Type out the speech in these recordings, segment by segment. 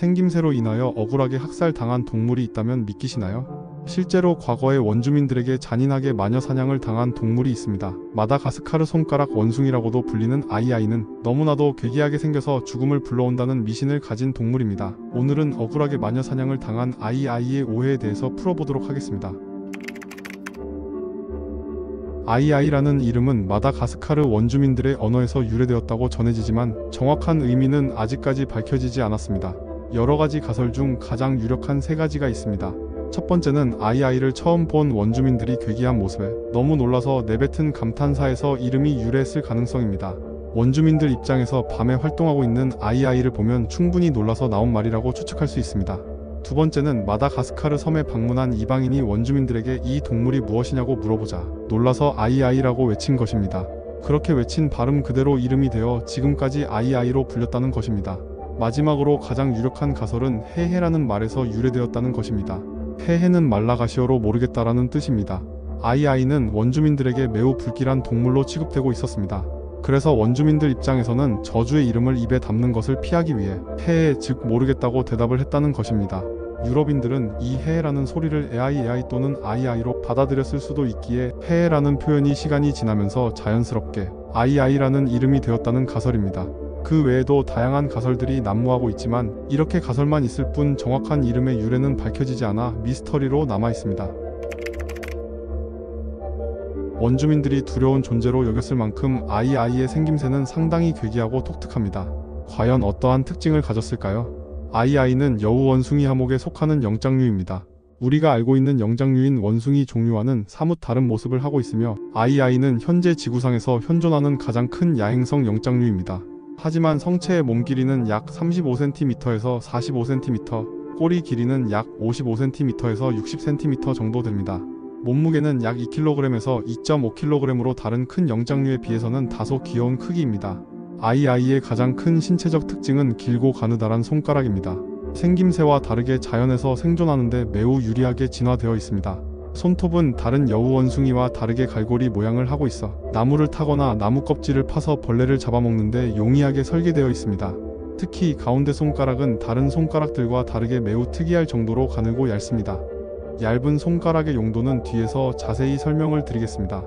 생김새로 인하여 억울하게 학살당한 동물이 있다면 믿기시나요? 실제로 과거에 원주민들에게 잔인하게 마녀 사냥을 당한 동물이 있습니다. 마다가스카르 손가락 원숭이라고도 불리는 아이아이는 너무나도 괴기하게 생겨서 죽음을 불러온다는 미신을 가진 동물입니다. 오늘은 억울하게 마녀 사냥을 당한 아이아이의 오해에 대해서 풀어보도록 하겠습니다. 아이아이라는 이름은 마다가스카르 원주민들의 언어에서 유래되었다고 전해지지만 정확한 의미는 아직까지 밝혀지지 않았습니다. 여러가지 가설 중 가장 유력한 세 가지가 있습니다. 첫 번째는 아이아이를 처음 본 원주민들이 괴기한 모습에 너무 놀라서 내뱉은 감탄사에서 이름이 유래했을 가능성입니다. 원주민들 입장에서 밤에 활동하고 있는 아이아이를 보면 충분히 놀라서 나온 말이라고 추측할 수 있습니다. 두 번째는 마다가스카르 섬에 방문한 이방인이 원주민들에게 이 동물이 무엇이냐고 물어보자 놀라서 아이아이라고 외친 것입니다. 그렇게 외친 발음 그대로 이름이 되어 지금까지 아이아이로 불렸다는 것입니다. 마지막으로 가장 유력한 가설은 헤헤라는 말에서 유래되었다는 것입니다. 헤헤는 말라가시어로 모르겠다라는 뜻입니다. 아이아이는 원주민들에게 매우 불길한 동물로 취급되고 있었습니다. 그래서 원주민들 입장에서는 저주의 이름을 입에 담는 것을 피하기 위해 헤헤 즉 모르겠다고 대답을 했다는 것입니다. 유럽인들은 이 헤헤라는 소리를 에아이 또는 아이아이로 받아들였을 수도 있기에 헤헤라는 표현이 시간이 지나면서 자연스럽게 아이아이라는 이름이 되었다는 가설입니다. 그 외에도 다양한 가설들이 난무하고 있지만 이렇게 가설만 있을 뿐 정확한 이름의 유래는 밝혀지지 않아 미스터리로 남아있습니다. 원주민들이 두려운 존재로 여겼을 만큼 아이아이의 생김새는 상당히 괴기하고 독특합니다. 과연 어떠한 특징을 가졌을까요? 아이아이는 여우 원숭이 하목에 속하는 영장류입니다. 우리가 알고 있는 영장류인 원숭이 종류와는 사뭇 다른 모습을 하고 있으며 아이아이는 현재 지구상에서 현존하는 가장 큰 야행성 영장류입니다. 하지만 성체의 몸 길이는 약 35cm에서 45cm, 꼬리 길이는 약 55cm에서 60cm 정도 됩니다. 몸무게는 약 2kg에서 2.5kg으로 다른 큰 영장류에 비해서는 다소 귀여운 크기입니다. 아이아이의 가장 큰 신체적 특징은 길고 가느다란 손가락입니다. 생김새와 다르게 자연에서 생존하는데 매우 유리하게 진화되어 있습니다. 손톱은 다른 여우 원숭이와 다르게 갈고리 모양을 하고 있어 나무를 타거나 나무 껍질을 파서 벌레를 잡아먹는데 용이하게 설계되어 있습니다. 특히 가운데 손가락은 다른 손가락들과 다르게 매우 특이할 정도로 가늘고 얇습니다. 얇은 손가락의 용도는 뒤에서 자세히 설명을 드리겠습니다.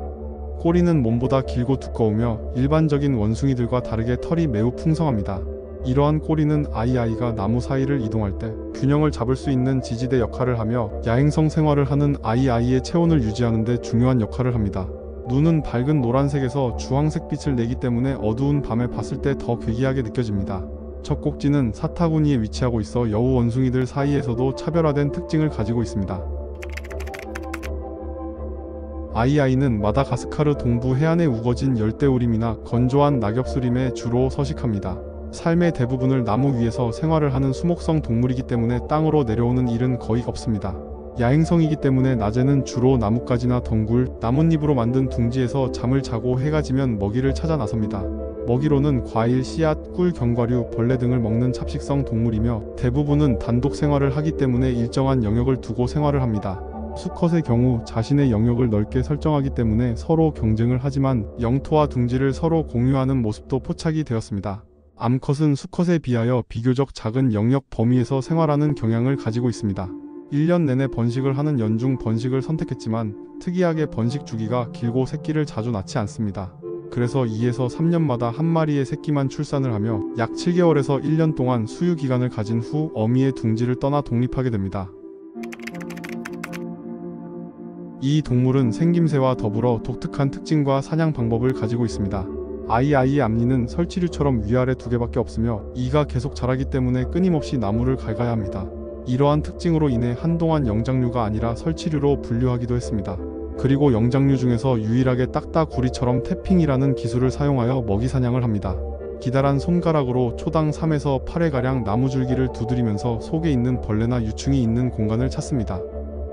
꼬리는 몸보다 길고 두꺼우며 일반적인 원숭이들과 다르게 털이 매우 풍성합니다. 이러한 꼬리는 아이아이가 나무 사이를 이동할 때 균형을 잡을 수 있는 지지대 역할을 하며 야행성 생활을 하는 아이아이의 체온을 유지하는 데 중요한 역할을 합니다. 눈은 밝은 노란색에서 주황색 빛을 내기 때문에 어두운 밤에 봤을 때 더 괴기하게 느껴집니다. 첫 꼭지는 사타구니에 위치하고 있어 여우 원숭이들 사이에서도 차별화된 특징을 가지고 있습니다. 아이아이는 마다가스카르 동부 해안에 우거진 열대우림이나 건조한 낙엽수림에 주로 서식합니다. 삶의 대부분을 나무 위에서 생활을 하는 수목성 동물이기 때문에 땅으로 내려오는 일은 거의 없습니다. 야행성이기 때문에 낮에는 주로 나뭇가지나 덩굴, 나뭇잎으로 만든 둥지에서 잠을 자고 해가 지면 먹이를 찾아 나섭니다. 먹이로는 과일, 씨앗, 꿀, 견과류, 벌레 등을 먹는 잡식성 동물이며 대부분은 단독 생활을 하기 때문에 일정한 영역을 두고 생활을 합니다. 수컷의 경우 자신의 영역을 넓게 설정하기 때문에 서로 경쟁을 하지만 영토와 둥지를 서로 공유하는 모습도 포착이 되었습니다. 암컷은 수컷에 비하여 비교적 작은 영역 범위에서 생활하는 경향을 가지고 있습니다. 1년 내내 번식을 하는 연중 번식을 선택했지만 특이하게 번식 주기가 길고 새끼를 자주 낳지 않습니다. 그래서 2에서 3년마다 한 마리의 새끼만 출산을 하며 약 7개월에서 1년 동안 수유 기간을 가진 후 어미의 둥지를 떠나 독립하게 됩니다. 이 동물은 생김새와 더불어 독특한 특징과 사냥 방법을 가지고 있습니다. 아이아이의 앞니는 설치류처럼 위아래 두 개밖에 없으며 이가 계속 자라기 때문에 끊임없이 나무를 갉아야 합니다. 이러한 특징으로 인해 한동안 영장류가 아니라 설치류로 분류하기도 했습니다. 그리고 영장류 중에서 유일하게 딱따구리처럼 태핑이라는 기술을 사용하여 먹이 사냥을 합니다. 기다란 손가락으로 초당 3에서 8회가량 나무줄기를 두드리면서 속에 있는 벌레나 유충이 있는 공간을 찾습니다.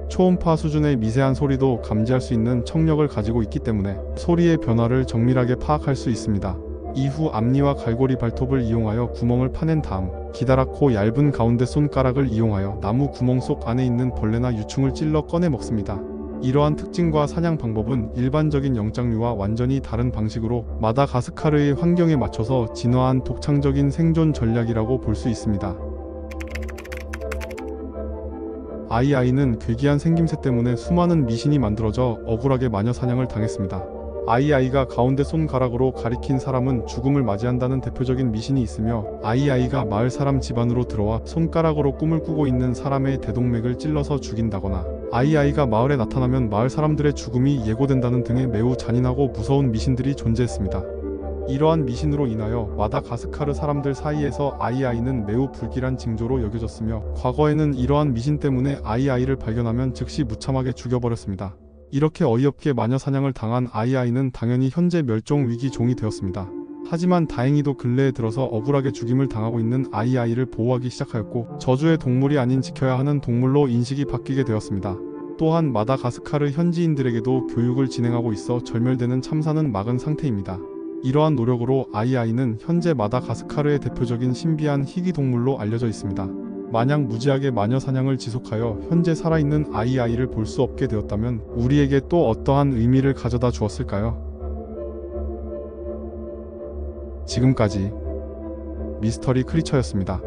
초음파 수준의 미세한 소리도 감지할 수 있는 청력을 가지고 있기 때문에 소리의 변화를 정밀하게 파악할 수 있습니다. 이후 앞니와 갈고리 발톱을 이용하여 구멍을 파낸 다음 기다랗고 얇은 가운데 손가락을 이용하여 나무 구멍 속 안에 있는 벌레나 유충을 찔러 꺼내 먹습니다. 이러한 특징과 사냥 방법은 일반적인 영장류와 완전히 다른 방식으로 마다가스카르의 환경에 맞춰서 진화한 독창적인 생존 전략이라고 볼 수 있습니다. 아이아이는 괴기한 생김새 때문에 수많은 미신이 만들어져 억울하게 마녀 사냥을 당했습니다. 아이아이가 가운데 손가락으로 가리킨 사람은 죽음을 맞이한다는 대표적인 미신이 있으며, 아이아이가 마을 사람 집안으로 들어와 손가락으로 꿈을 꾸고 있는 사람의 대동맥을 찔러서 죽인다거나, 아이아이가 마을에 나타나면 마을 사람들의 죽음이 예고된다는 등의 매우 잔인하고 무서운 미신들이 존재했습니다. 이러한 미신으로 인하여 마다가스카르 사람들 사이에서 아이아이는 매우 불길한 징조로 여겨졌으며, 과거에는 이러한 미신 때문에 아이아이를 발견하면 즉시 무참하게 죽여버렸습니다. 이렇게 어이없게 마녀 사냥을 당한 아이아이는 당연히 현재 멸종 위기 종이 되었습니다. 하지만 다행히도 근래에 들어서 억울하게 죽임을 당하고 있는 아이아이를 보호하기 시작하였고, 저주의 동물이 아닌 지켜야 하는 동물로 인식이 바뀌게 되었습니다. 또한 마다가스카르 현지인들에게도 교육을 진행하고 있어 절멸되는 참사는 막은 상태입니다. 이러한 노력으로 아이아이는 현재 마다가스카르의 대표적인 신비한 희귀동물로 알려져 있습니다. 만약 무지하게 마녀 사냥을 지속하여 현재 살아있는 아이아이를 볼 수 없게 되었다면 우리에게 또 어떠한 의미를 가져다 주었을까요? 지금까지 미스터리 크리처였습니다.